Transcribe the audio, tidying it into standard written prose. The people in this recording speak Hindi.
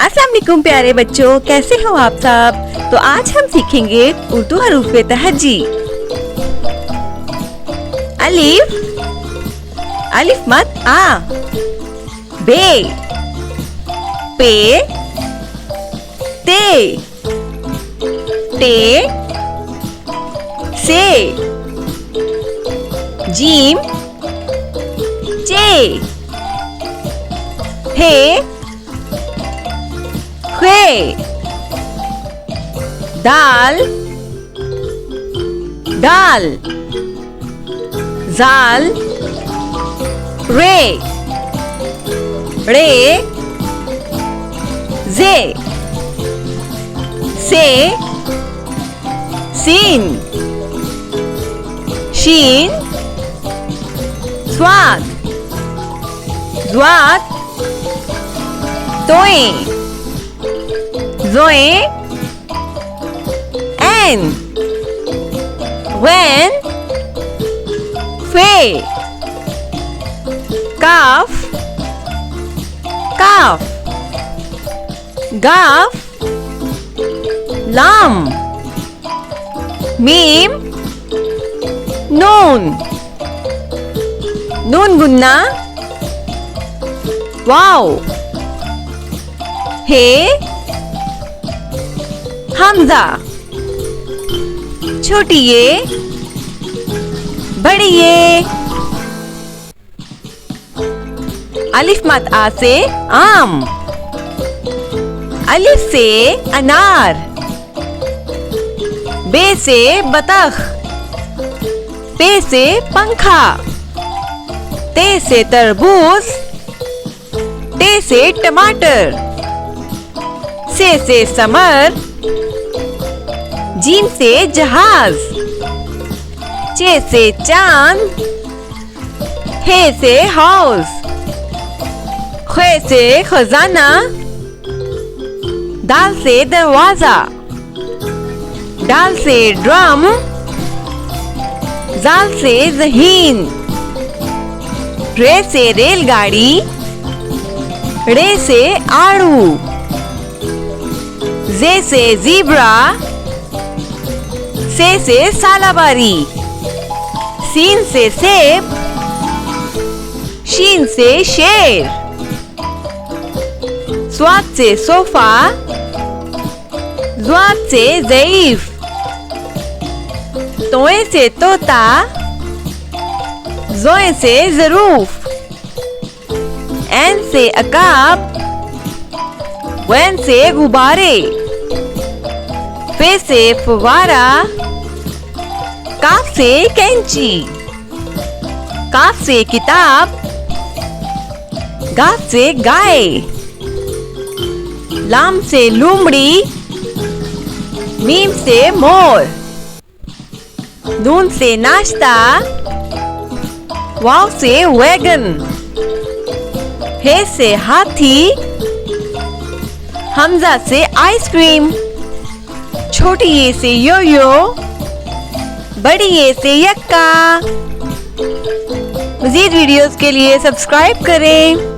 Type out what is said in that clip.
अस्सलाम वालेकुम प्यारे बच्चों, कैसे हो आप सब। तो आज हम सीखेंगे उर्दू हरूफ तहज्जी। अलिफ, अलिफ मत आ। बे, पे, ते, टे, से, जीम, चे, हे, खे, दाल, दाल, जाल, रे, रे, जे, से, सीन, शीन, स्वाद, ज़्वात, तोए, ज़ोए, एन, वैन, फे, काफ, काफ, गाफ, लाम, मीम, नून, नून गुन्ना, वाव, हे, हमजा, छोटी ये, बड़ी ये। अलिफ मत आ से आम, अलिफ से अनार, बे से बतख, पे से पंखा, ते से तरबूज, टे से टमाटर, से समर, जीम से जहाज, चे से चांद, हे से हाउस, खे से खजाना, दाल से दरवाजा, डाल से ड्रम, जाल से ज़हीन, रे से रेलगाड़ी, रे से आड़ू, जे से ज़ीब्रा, से सालाबारी, सीन से सेब, शीन से शेर, स्वाद से सोफा, ज़्वात से ज़ईफ, तोए से तोता, ज़ोए से ज़रूफ, एन से अकाब, वैन से गुब्बारे, फे से फुवारा, काफ से कैंची, काफ से किताब, गाफ से गाय, लाम से लूमड़ी, मीम से मोर, नून से नाश्ता, वाव से वैगन, हे से हाथी, हमजा से आइसक्रीम, छोटी ये से यो यो, बड़ी ये से यक्का। मज़ीद वीडियोस के लिए सब्सक्राइब करें।